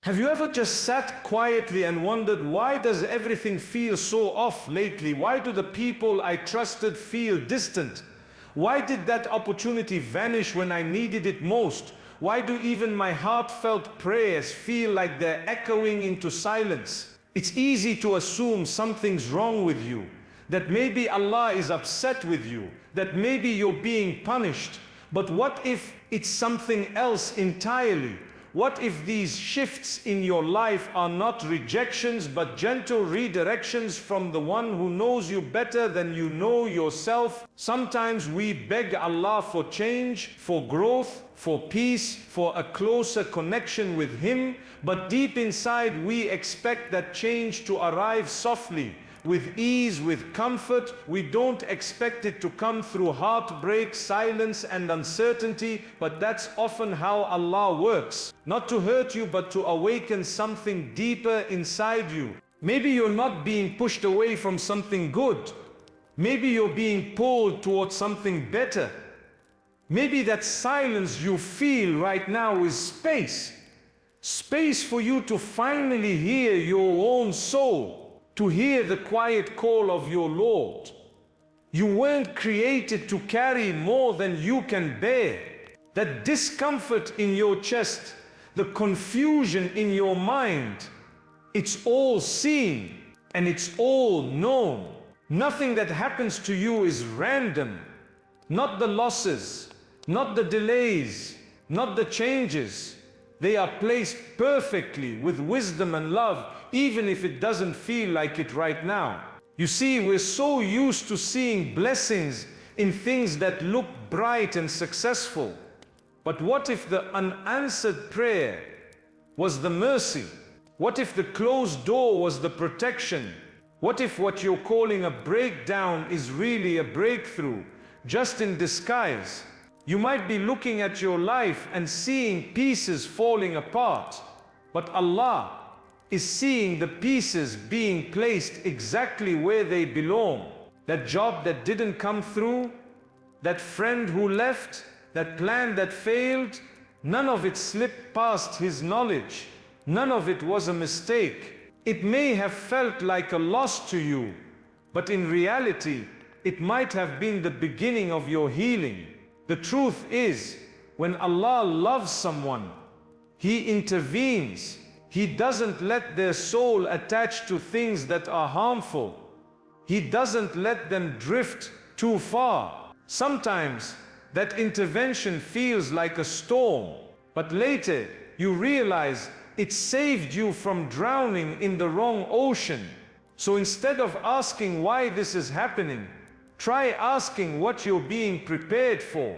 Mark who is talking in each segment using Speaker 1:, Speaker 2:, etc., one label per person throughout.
Speaker 1: Have you ever just sat quietly and wondered, why does everything feel so off lately? Why do the people I trusted feel distant? Why did that opportunity vanish when I needed it most? Why do even my heartfelt prayers feel like they're echoing into silence? It's easy to assume something's wrong with you, that maybe Allah is upset with you, that maybe you're being punished. But what if it's something else entirely? What if these shifts in your life are not rejections but gentle redirections from the one who knows you better than you know yourself? Sometimes we beg Allah for change, for growth, for peace, for a closer connection with Him, but deep inside we expect that change to arrive softly, with ease, with comfort. We don't expect it to come through heartbreak, silence and uncertainty, but that's often how Allah works. Not to hurt you, but to awaken something deeper inside you. Maybe you're not being pushed away from something good. Maybe you're being pulled towards something better. Maybe that silence you feel right now is space. Space for you to finally hear your own soul, to hear the quiet call of your Lord. You weren't created to carry more than you can bear. That discomfort in your chest, the confusion in your mind, it's all seen and it's all known. Nothing that happens to you is random. Not the losses, not the delays, not the changes. They are placed perfectly with wisdom and love, even if it doesn't feel like it right now. You see, we're so used to seeing blessings in things that look bright and successful. But what if the unanswered prayer was the mercy? What if the closed door was the protection? What if what you're calling a breakdown is really a breakthrough, just in disguise? You might be looking at your life and seeing pieces falling apart, but Allah is seeing the pieces being placed exactly where they belong. That job that didn't come through, that friend who left, that plan that failed, none of it slipped past His knowledge. None of it was a mistake. It may have felt like a loss to you, but in reality, it might have been the beginning of your healing. The truth is, when Allah loves someone, He intervenes. He doesn't let their soul attach to things that are harmful. He doesn't let them drift too far. Sometimes that intervention feels like a storm, but later you realize it saved you from drowning in the wrong ocean. So instead of asking why this is happening, try asking what you're being prepared for.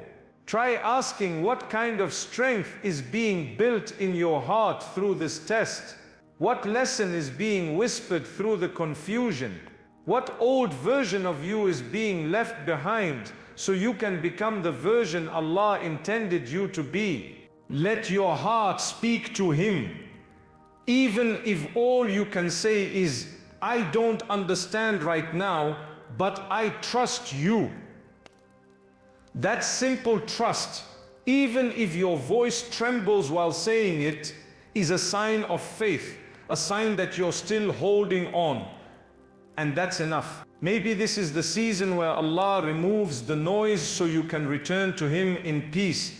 Speaker 1: Try asking what kind of strength is being built in your heart through this test. What lesson is being whispered through the confusion? What old version of you is being left behind so you can become the version Allah intended you to be? Let your heart speak to Him. Even if all you can say is, I don't understand right now, but I trust you. That simple trust, even if your voice trembles while saying it, is a sign of faith, a sign that you're still holding on. And that's enough. Maybe this is the season where Allah removes the noise so you can return to Him in peace.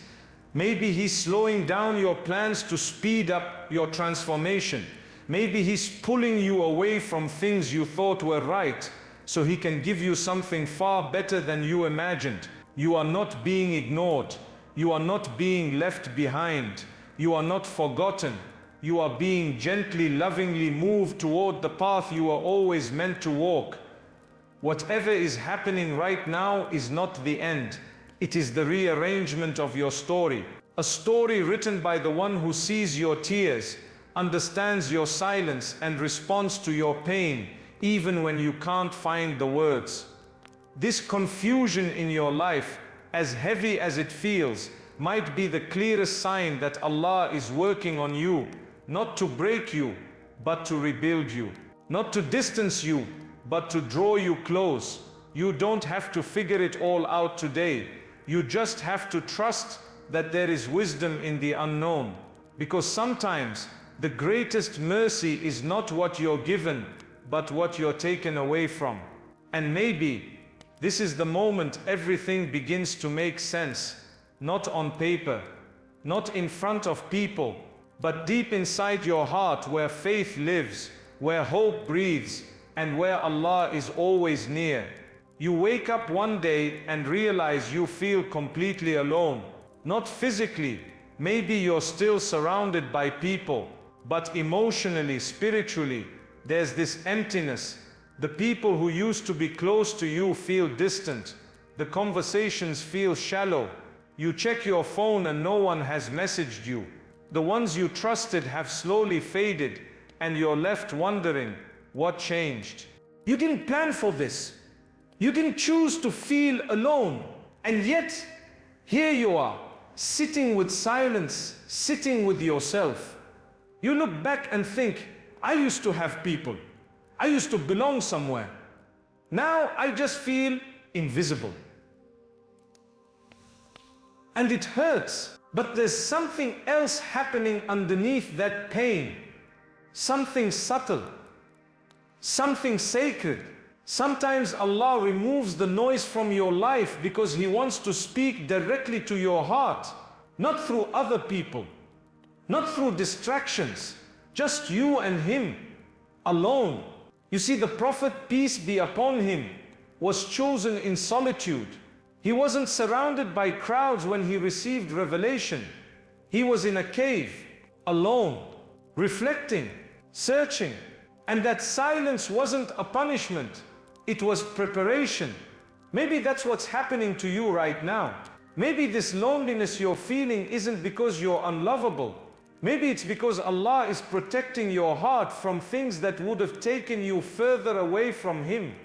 Speaker 1: Maybe He's slowing down your plans to speed up your transformation. Maybe He's pulling you away from things you thought were right, so He can give you something far better than you imagined. You are not being ignored. You are not being left behind. You are not forgotten. You are being gently, lovingly moved toward the path you are always meant to walk. Whatever is happening right now is not the end. It is the rearrangement of your story. A story written by the one who sees your tears, understands your silence, and responds to your pain, even when you can't find the words. This confusion in your life, as heavy as it feels, might be the clearest sign that Allah is working on you, not to break you, but to rebuild you. Not to distance you, but to draw you close. You don't have to figure it all out today. You just have to trust that there is wisdom in the unknown. Because sometimes The greatest mercy is not what you're given, but what you're taken away from. And maybe this is the moment everything begins to make sense, not on paper, not in front of people, but deep inside your heart where faith lives, where hope breathes, and where Allah is always near. You wake up one day and realize you feel completely alone. Not physically, maybe you're still surrounded by people, but emotionally, spiritually, there's this emptiness. The people who used to be close to you feel distant. The conversations feel shallow. You check your phone and no one has messaged you. The ones you trusted have slowly faded, and you're left wondering, what changed? You didn't plan for this. You didn't choose to feel alone. And yet, here you are, sitting with silence, sitting with yourself. You look back and think, I used to have people. I used to belong somewhere. Now I just feel invisible. And it hurts, but there's something else happening underneath that pain. Something subtle, something sacred. Sometimes Allah removes the noise from your life because He wants to speak directly to your heart, not through other people, not through distractions, just you and Him, alone. You see, the Prophet, peace be upon him, was chosen in solitude. He wasn't surrounded by crowds when he received revelation. He was in a cave, alone, reflecting, searching. And that silence wasn't a punishment, it was preparation. Maybe that's what's happening to you right now. Maybe this loneliness you're feeling isn't because you're unlovable. Maybe it's because Allah is protecting your heart from things that would have taken you further away from Him.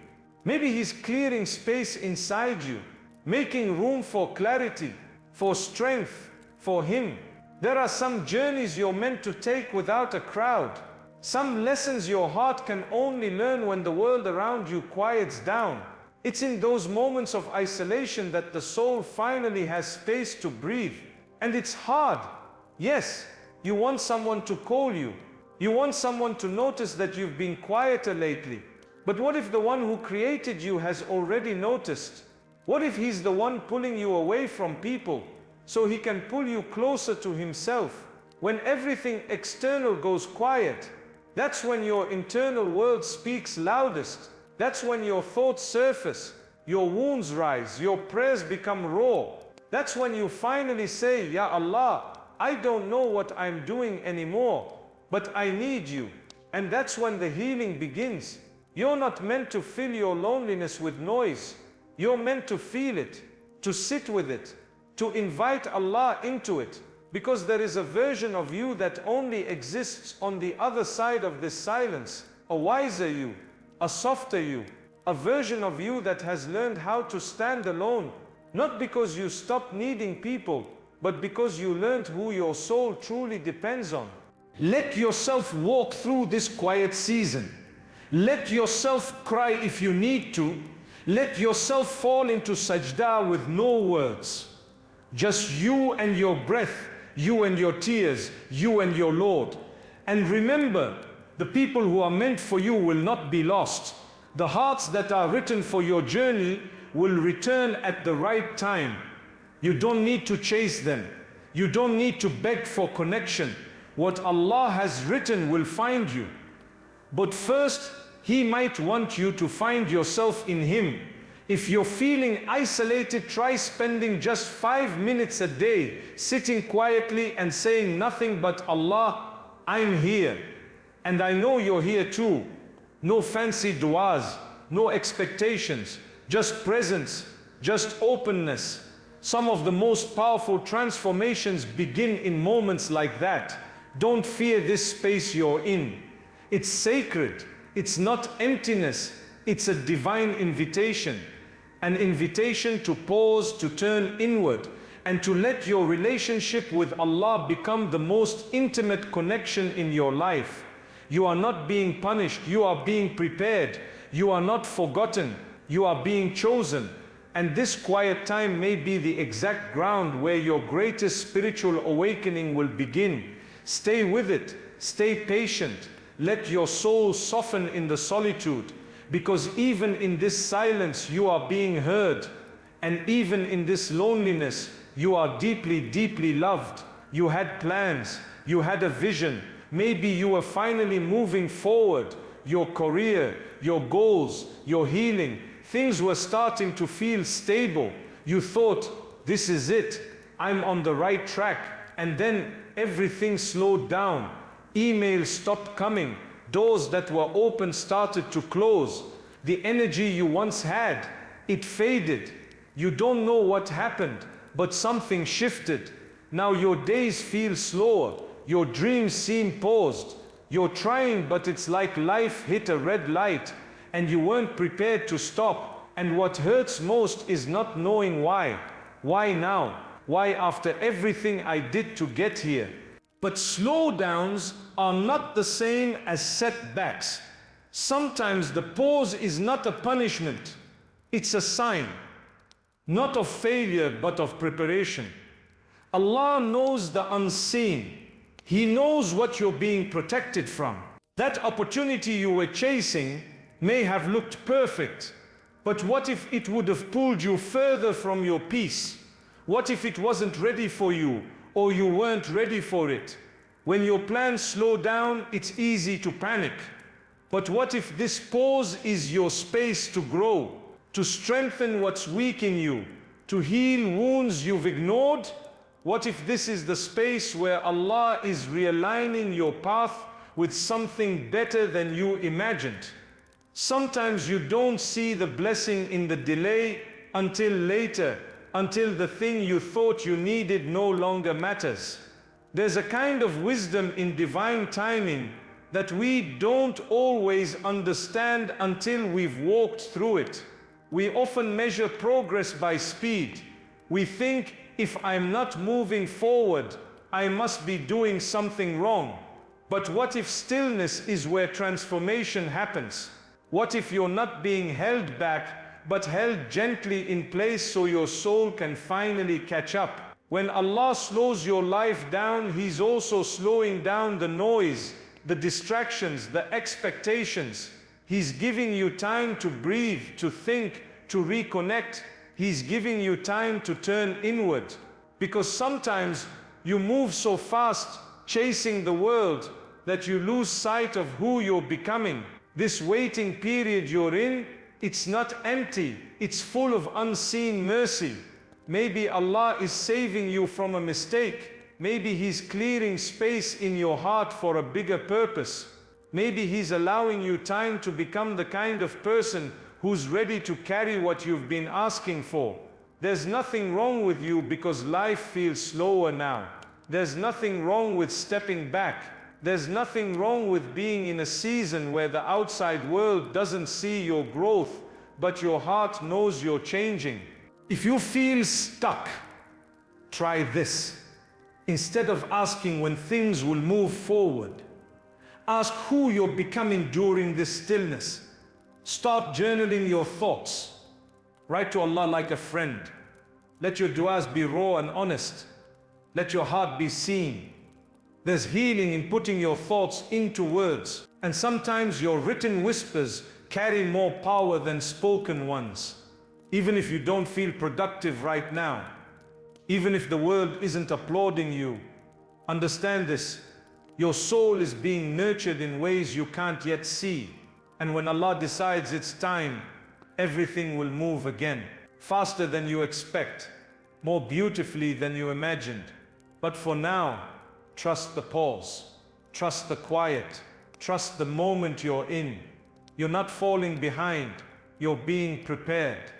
Speaker 1: Maybe He's clearing space inside you, making room for clarity, for strength, for Him. There are some journeys you're meant to take without a crowd. Some lessons your heart can only learn when the world around you quiets down. It's in those moments of isolation that the soul finally has space to breathe. And it's hard. Yes, you want someone to call you. You want someone to notice that you've been quieter lately. But what if the one who created you has already noticed? What if He's the one pulling you away from people so He can pull you closer to Himself? When everything external goes quiet, that's when your internal world speaks loudest. That's when your thoughts surface, your wounds rise, your prayers become raw. That's when you finally say, Ya Allah, I don't know what I'm doing anymore, but I need you. And that's when the healing begins. You're not meant to fill your loneliness with noise. You're meant to feel it, to sit with it, to invite Allah into it. Because there is a version of you that only exists on the other side of this silence. A wiser you, a softer you, a version of you that has learned how to stand alone. Not because you stopped needing people, but because you learned who your soul truly depends on. Let yourself walk through this quiet season. Let yourself cry if you need to. Let yourself fall into sajda with no words. Just you and your breath, you and your tears, you and your Lord. And remember, the people who are meant for you will not be lost. The hearts that are written for your journey will return at the right time. You don't need to chase them. You don't need to beg for connection. What Allah has written will find you. But first, He might want you to find yourself in Him. If you're feeling isolated, try spending just 5 minutes a day, sitting quietly and saying nothing but, Allah, I'm here. And I know you're here too. No fancy du'as, no expectations, just presence, just openness. Some of the most powerful transformations begin in moments like that. Don't fear this space you're in. It's sacred. It's not emptiness. It's a divine invitation. An invitation to pause, to turn inward, and to let your relationship with Allah become the most intimate connection in your life. You are not being punished. You are being prepared. You are not forgotten. You are being chosen. And this quiet time may be the exact ground where your greatest spiritual awakening will begin. Stay with it. Stay patient. Let your soul soften in the solitude, because even in this silence you are being heard, and even in this loneliness you are deeply, deeply loved. You had plans, you had a vision, maybe you were finally moving forward, your career, your goals, your healing, things were starting to feel stable. You thought, this is it, I'm on the right track, and then everything slowed down. Emails stopped coming, doors that were open started to close. The energy you once had, it faded. You don't know what happened, but something shifted. Now your days feel slower, your dreams seem paused. You're trying, but it's like life hit a red light, and you weren't prepared to stop. And what hurts most is not knowing why. Why now? Why after everything I did to get here? But slowdowns are not the same as setbacks. Sometimes the pause is not a punishment, it's a sign, not of failure but of preparation. Allah knows the unseen. He knows what you're being protected from. That opportunity you were chasing may have looked perfect, but what if it would have pulled you further from your peace? What if it wasn't ready for you, or you weren't ready for it? When your plans slow down, it's easy to panic. But what if this pause is your space to grow, to strengthen what's weak in you, to heal wounds you've ignored? What if this is the space where Allah is realigning your path with something better than you imagined? Sometimes you don't see the blessing in the delay until later, until the thing you thought you needed no longer matters. There's a kind of wisdom in divine timing that we don't always understand until we've walked through it. We often measure progress by speed. We think, if I'm not moving forward, I must be doing something wrong. But what if stillness is where transformation happens? What if you're not being held back, but held gently in place so your soul can finally catch up? When Allah slows your life down, He's also slowing down the noise, the distractions, the expectations. He's giving you time to breathe, to think, to reconnect. He's giving you time to turn inward. Because sometimes you move so fast, chasing the world, that you lose sight of who you're becoming. This waiting period you're in, it's not empty, it's full of unseen mercy. Maybe Allah is saving you from a mistake. Maybe He's clearing space in your heart for a bigger purpose. Maybe He's allowing you time to become the kind of person who's ready to carry what you've been asking for. There's nothing wrong with you because life feels slower now. There's nothing wrong with stepping back. There's nothing wrong with being in a season where the outside world doesn't see your growth, but your heart knows you're changing. If you feel stuck, try this. Instead of asking when things will move forward, ask who you're becoming during this stillness. Start journaling your thoughts. Write to Allah like a friend. Let your du'as be raw and honest. Let your heart be seen. There's healing in putting your thoughts into words. And sometimes your written whispers carry more power than spoken ones. Even if you don't feel productive right now, even if the world isn't applauding you, understand this: your soul is being nurtured in ways you can't yet see. And when Allah decides it's time, everything will move again, faster than you expect, more beautifully than you imagined. But for now, trust the pause, trust the quiet, trust the moment you're in. You're not falling behind, you're being prepared.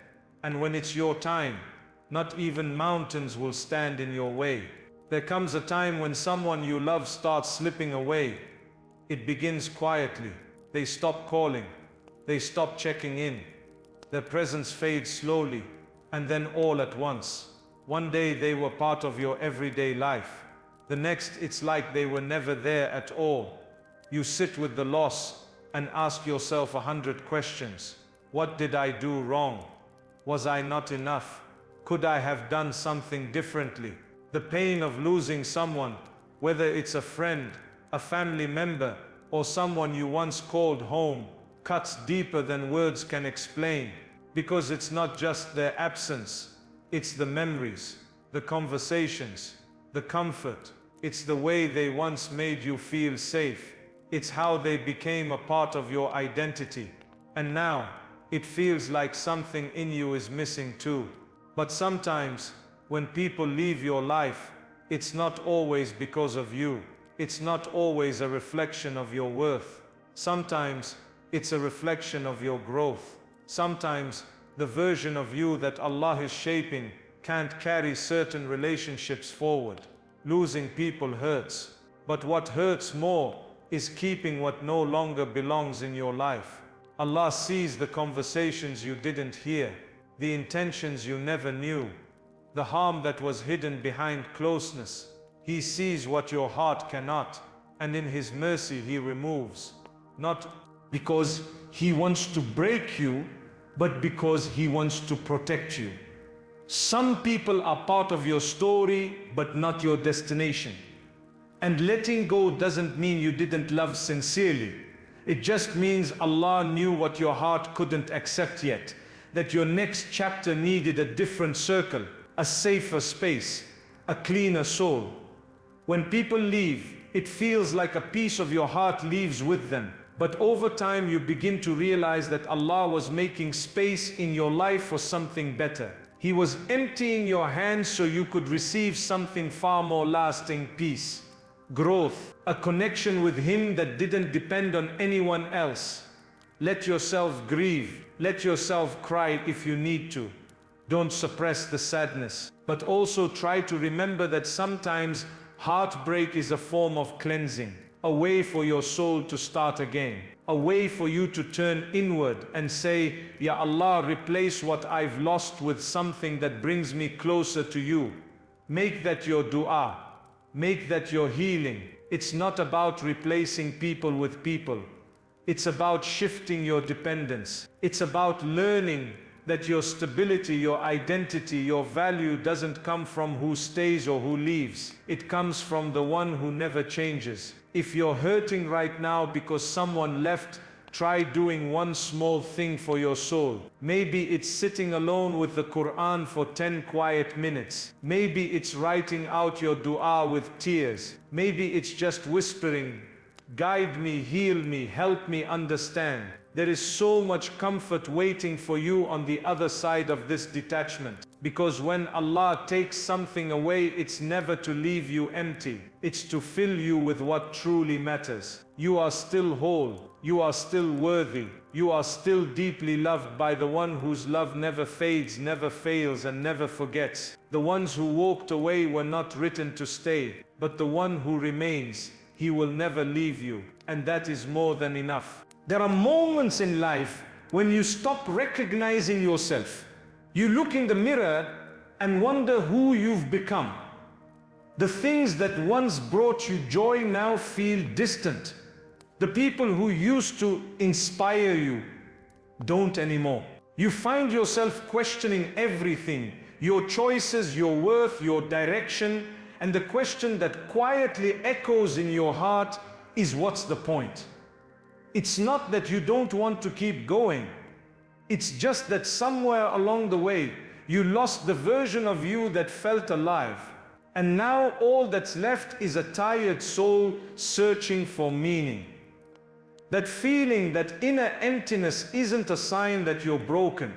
Speaker 1: And when it's your time, not even mountains will stand in your way. There comes a time when someone you love starts slipping away. It begins quietly. They stop calling. They stop checking in. Their presence fades slowly, and then all at once. One day they were part of your everyday life. The next, it's like they were never there at all. You sit with the loss and ask yourself 100 questions. What did I do wrong? Was I not enough? Could I have done something differently? The pain of losing someone, whether it's a friend, a family member, or someone you once called home cuts deeper than words can explain, because it's not just their absence, it's the memories, the conversations, the comfort. It's the way they once made you feel safe. It's how they became a part of your identity. And now, it feels like something in you is missing too. But sometimes, when people leave your life, it's not always because of you. It's not always a reflection of your worth. Sometimes, it's a reflection of your growth. Sometimes, the version of you that Allah is shaping can't carry certain relationships forward. Losing people hurts, but what hurts more is keeping what no longer belongs in your life. Allah sees the conversations you didn't hear, the intentions you never knew, the harm that was hidden behind closeness. He sees what your heart cannot, and in His mercy He removes. Not because He wants to break you, but because He wants to protect you. Some people are part of your story, but not your destination. And letting go doesn't mean you didn't love sincerely. It just means Allah knew what your heart couldn't accept yet, that your next chapter needed a different circle, a safer space, a cleaner soul. When people leave, it feels like a piece of your heart leaves with them. But over time you begin to realize that Allah was making space in your life for something better. He was emptying your hands so you could receive something far more lasting: peace, growth, a connection with Him that didn't depend on anyone else. Let yourself grieve, let yourself cry if you need to. Don't suppress the sadness, but also try to remember that sometimes heartbreak is a form of cleansing, a way for your soul to start again, a way for you to turn inward and say, Ya Allah, replace what I've lost with something that brings me closer to you. Make that your dua. Make that your healing. It's not about replacing people with people. It's about shifting your dependence. It's about learning that your stability, your identity, your value doesn't come from who stays or who leaves. It comes from the one who never changes. If you're hurting right now because someone left, try doing one small thing for your soul. Maybe it's sitting alone with the Quran for 10 quiet minutes. Maybe it's writing out your dua with tears. Maybe it's just whispering, guide me, heal me, help me understand. There is so much comfort waiting for you on the other side of this detachment. Because when Allah takes something away, it's never to leave you empty. It's to fill you with what truly matters. You are still whole. You are still worthy. You are still deeply loved by the one whose love never fades, never fails, and never forgets. The ones who walked away were not written to stay, but the one who remains, He will never leave you. And that is more than enough. There are moments in life when you stop recognizing yourself. You look in the mirror and wonder who you've become. The things that once brought you joy now feel distant. The people who used to inspire you don't anymore. You find yourself questioning everything, your choices, your worth, your direction, and the question that quietly echoes in your heart is, what's the point? It's not that you don't want to keep going. It's just that somewhere along the way, you lost the version of you that felt alive. And now all that's left is a tired soul searching for meaning. That feeling, that inner emptiness isn't a sign that you're broken.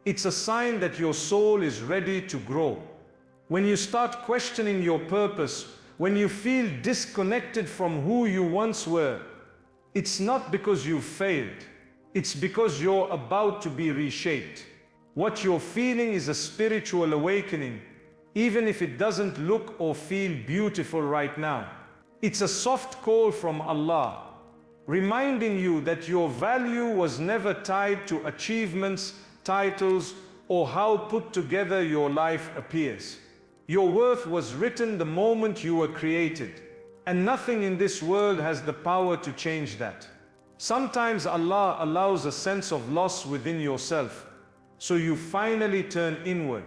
Speaker 1: It's a sign that your soul is ready to grow. When you start questioning your purpose, when you feel disconnected from who you once were, it's not because you've failed. It's because you're about to be reshaped. What you're feeling is a spiritual awakening, even if it doesn't look or feel beautiful right now. It's a soft call from Allah, reminding you that your value was never tied to achievements, titles, or how put together your life appears. Your worth was written the moment you were created. And nothing in this world has the power to change that. Sometimes Allah allows a sense of loss within yourself, so you finally turn inward,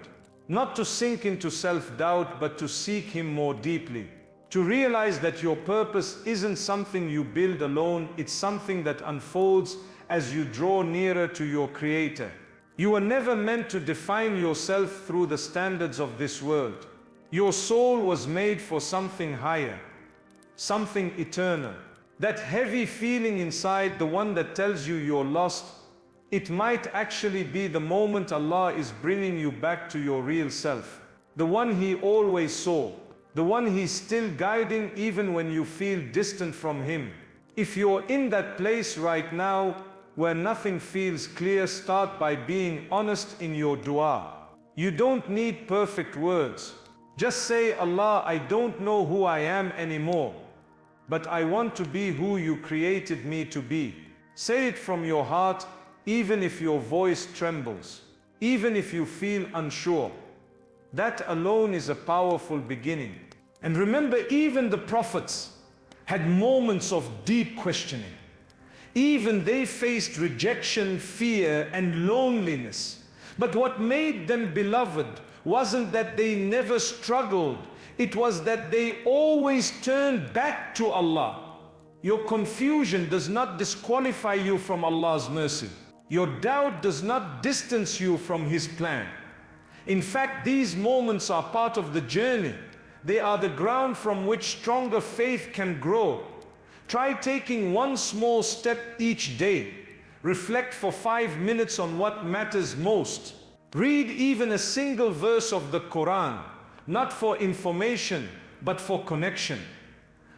Speaker 1: not to sink into self-doubt, but to seek Him more deeply. To realize that your purpose isn't something you build alone, it's something that unfolds as you draw nearer to your Creator. You were never meant to define yourself through the standards of this world. Your soul was made for something higher, something eternal. That heavy feeling inside, the one that tells you you're lost, it might actually be the moment Allah is bringing you back to your real self. The one He always saw. The one He's still guiding even when you feel distant from Him. If you're in that place right now where nothing feels clear, start by being honest in your dua. You don't need perfect words. Just say, Allah, I don't know who I am anymore, but I want to be who you created me to be. Say it from your heart, even if your voice trembles, even if you feel unsure. That alone is a powerful beginning. And remember, even the prophets had moments of deep questioning. Even they faced rejection, fear, and loneliness. But what made them beloved wasn't that they never struggled. It was that they always turned back to Allah. Your confusion does not disqualify you from Allah's mercy. Your doubt does not distance you from His plan. In fact, these moments are part of the journey. They are the ground from which stronger faith can grow. Try taking one small step each day. Reflect for 5 minutes on what matters most. Read even a single verse of the Quran, not for information, but for connection.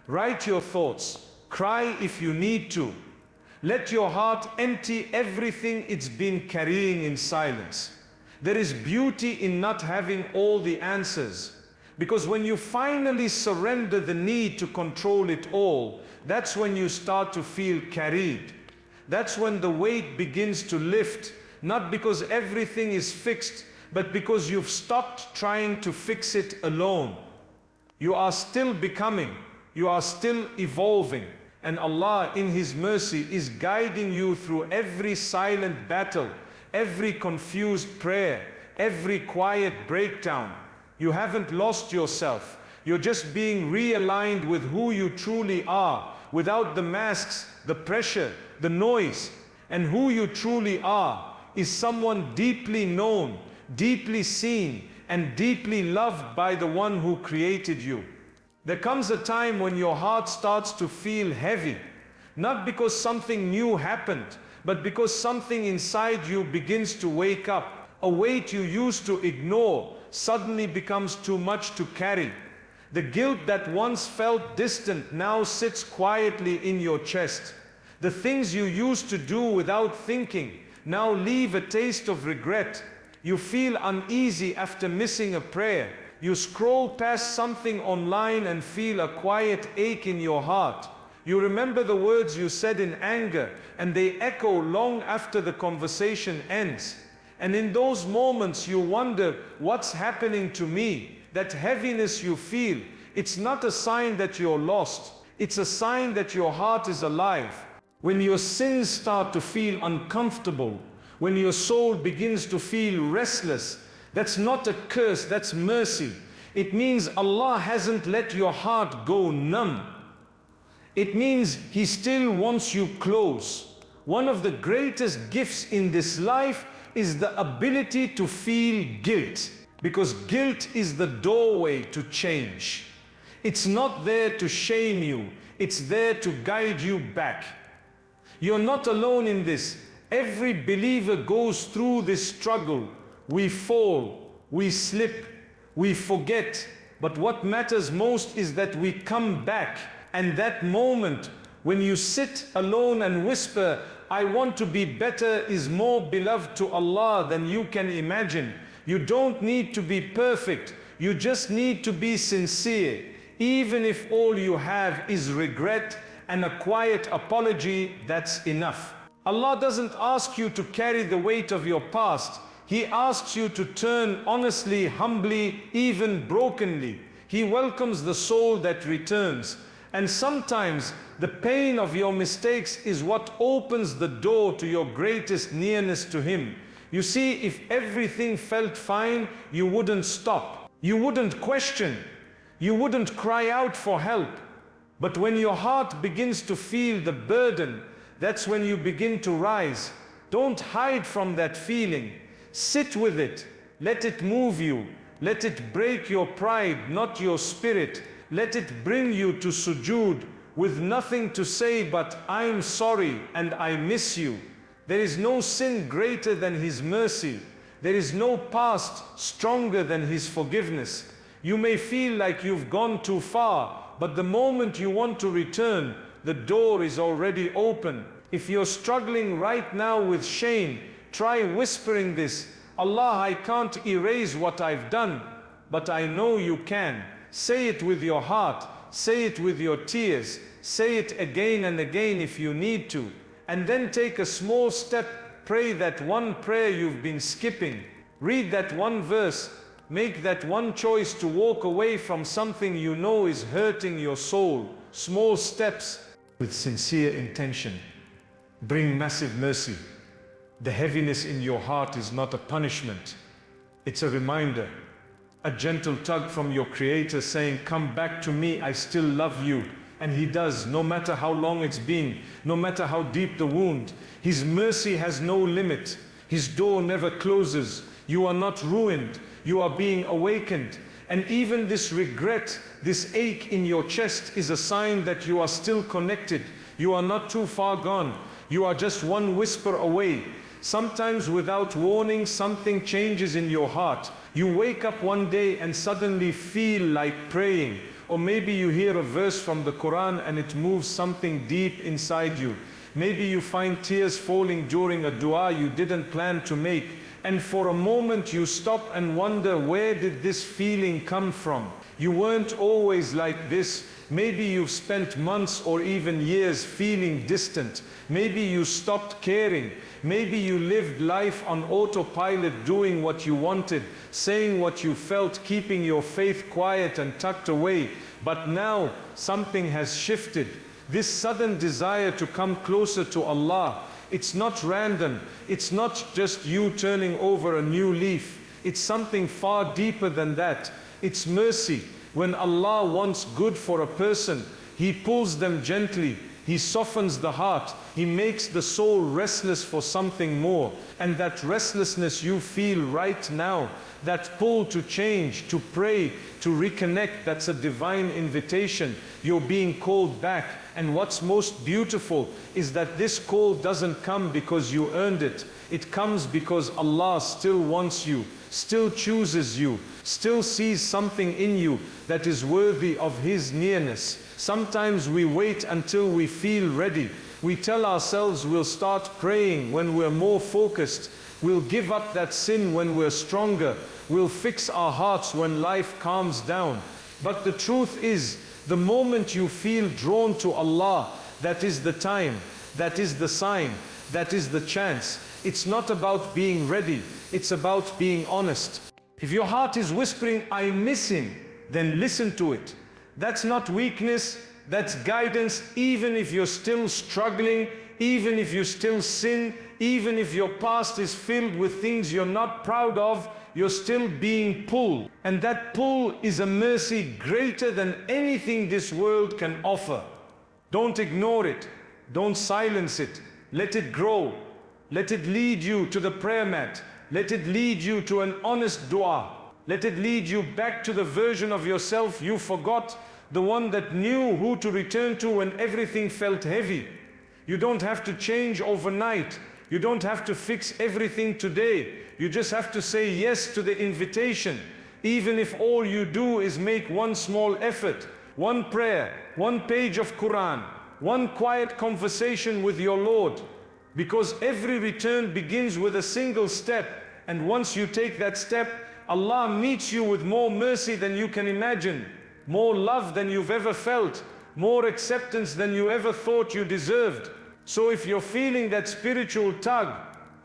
Speaker 1: Write your thoughts. Cry if you need to. Let your heart empty everything it's been carrying in silence. There is beauty in not having all the answers. Because when you finally surrender the need to control it all, that's when you start to feel carried. That's when the weight begins to lift, not because everything is fixed, but because you've stopped trying to fix it alone. You are still becoming, you are still evolving, and Allah in His mercy is guiding you through every silent battle, every confused prayer, every quiet breakdown. You haven't lost yourself. You're just being realigned with who you truly are, without the masks, the pressure, the noise. And who you truly are is someone deeply known, deeply seen, and deeply loved by the one who created you. There comes a time when your heart starts to feel heavy, not because something new happened, but because something inside you begins to wake up. A weight you used to ignore suddenly becomes too much to carry. The guilt that once felt distant now sits quietly in your chest. The things you used to do without thinking now leave a taste of regret. You feel uneasy after missing a prayer. You scroll past something online and feel a quiet ache in your heart. You remember the words you said in anger, and they echo long after the conversation ends. And in those moments you wonder, what's happening to me? That heaviness you feel, it's not a sign that you're lost. It's a sign that your heart is alive. When your sins start to feel uncomfortable, when your soul begins to feel restless, that's not a curse, that's mercy. It means Allah hasn't let your heart go numb. It means He still wants you close. One of the greatest gifts in this life is the ability to feel guilt, because guilt is the doorway to change. It's not there to shame you, it's there to guide you back. You're not alone in this. Every believer goes through this struggle. We fall, we slip, we forget, but what matters most is that we come back. And that moment when you sit alone and whisper, I want to be better, is more beloved to Allah than you can imagine. You don't need to be perfect, you just need to be sincere. Even if all you have is regret and a quiet apology, that's enough. Allah doesn't ask you to carry the weight of your past. He asks you to turn honestly, humbly, even brokenly. He welcomes the soul that returns. And sometimes the pain of your mistakes is what opens the door to your greatest nearness to Him. You see, if everything felt fine, you wouldn't stop. You wouldn't question. You wouldn't cry out for help. But when your heart begins to feel the burden, that's when you begin to rise. Don't hide from that feeling. Sit with it. Let it move you. Let it break your pride, not your spirit. Let it bring you to sujood with nothing to say but, I'm sorry and I miss you. There is no sin greater than His mercy. There is no past stronger than His forgiveness. You may feel like you've gone too far, but the moment you want to return, the door is already open. If you're struggling right now with shame, try whispering this, Allah, I can't erase what I've done, but I know you can. Say it with your heart, say it with your tears, say it again and again if you need to. And then take a small step, pray that one prayer you've been skipping. Read that one verse, make that one choice to walk away from something you know is hurting your soul. Small steps with sincere intention bring massive mercy. The heaviness in your heart is not a punishment. It's a reminder, a gentle tug from your Creator saying, come back to me, I still love you. And He does, no matter how long it's been, no matter how deep the wound. His mercy has no limit. His door never closes. You are not ruined. You are being awakened. And even this regret, this ache in your chest is a sign that you are still connected. You are not too far gone. You are just one whisper away. Sometimes without warning, something changes in your heart. You wake up one day and suddenly feel like praying. Or maybe you hear a verse from the Quran and it moves something deep inside you. Maybe you find tears falling during a dua you didn't plan to make. And for a moment you stop and wonder, where did this feeling come from? You weren't always like this. Maybe you've spent months or even years feeling distant. Maybe you stopped caring. Maybe you lived life on autopilot, doing what you wanted, saying what you felt, keeping your faith quiet and tucked away. But now something has shifted. This sudden desire to come closer to Allah, it's not random. It's not just you turning over a new leaf. It's something far deeper than that. It's mercy. When Allah wants good for a person, He pulls them gently. He softens the heart. He makes the soul restless for something more. And that restlessness you feel right now, that pull to change, to pray, to reconnect, that's a divine invitation. You're being called back. And what's most beautiful is that this call doesn't come because you earned it. It comes because Allah still wants you, still chooses you, still sees something in you that is worthy of His nearness. Sometimes we wait until we feel ready. We tell ourselves we'll start praying when we're more focused. We'll give up that sin when we're stronger. We'll fix our hearts when life calms down. But the truth is, the moment you feel drawn to Allah, that is the time, that is the sign, that is the chance. It's not about being ready, it's about being honest. If your heart is whispering, I miss Him, then listen to it. That's not weakness, that's guidance. Even if you're still struggling, even if you still sin, even if your past is filled with things you're not proud of, you're still being pulled. And that pull is a mercy greater than anything this world can offer. Don't ignore it. Don't silence it. Let it grow. Let it lead you to the prayer mat. Let it lead you to an honest dua. Let it lead you back to the version of yourself you forgot, the one that knew who to return to when everything felt heavy. You don't have to change overnight. You don't have to fix everything today. You just have to say yes to the invitation. Even if all you do is make one small effort, one prayer, one page of Quran, one quiet conversation with your Lord. Because every return begins with a single step. And once you take that step, Allah meets you with more mercy than you can imagine, more love than you've ever felt, more acceptance than you ever thought you deserved. So if you're feeling that spiritual tug,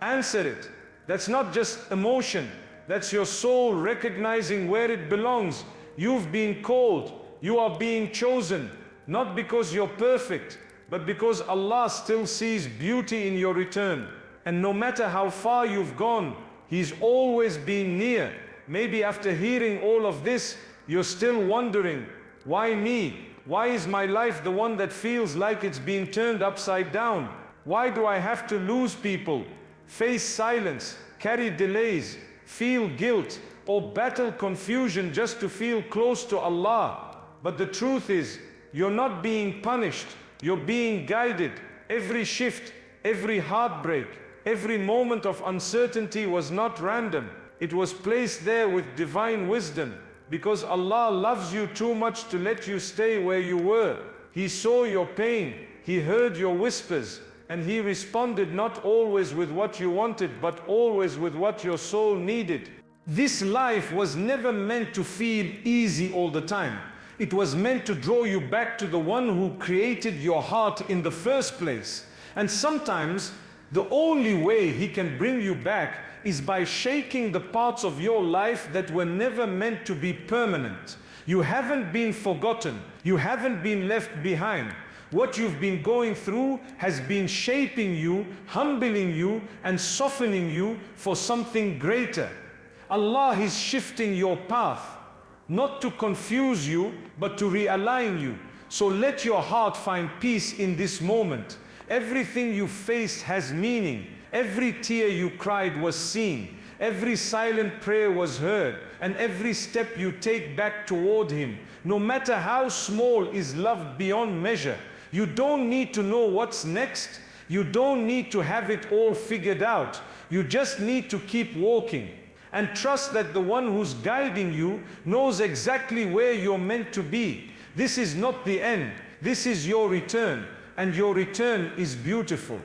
Speaker 1: answer it. That's not just emotion. That's your soul recognizing where it belongs. You've been called. You are being chosen. Not because you're perfect, but because Allah still sees beauty in your return. And no matter how far you've gone, He's always been near. Maybe after hearing all of this, You're still wondering, why me? Why is my life the one that feels like it's being turned upside down? Why do I have to lose people, face silence, carry delays, feel guilt, or battle confusion just to feel close to Allah? But the truth is, you're not being punished, you're being guided. Every shift, every heartbreak, every moment of uncertainty was not random. It was placed there with divine wisdom, because Allah loves you too much to let you stay where you were. He saw your pain, He heard your whispers, and He responded not always with what you wanted, but always with what your soul needed. This life was never meant to feel easy all the time. It was meant to draw you back to the one who created your heart in the first place. And sometimes the only way He can bring you back is by shaking the parts of your life that were never meant to be permanent. You haven't been forgotten. You haven't been left behind. What you've been going through has been shaping you, humbling you, and softening you for something greater. Allah is shifting your path, not to confuse you, but to realign you. So let your heart find peace in this moment. Everything you faced has meaning. Every tear you cried was seen. Every silent prayer was heard. And every step you take back toward Him, no matter how small, is loved beyond measure. You don't need to know what's next. You don't need to have it all figured out. You just need to keep walking. And trust that the one who's guiding you knows exactly where you're meant to be. This is not the end. This is your return. And your return is beautiful.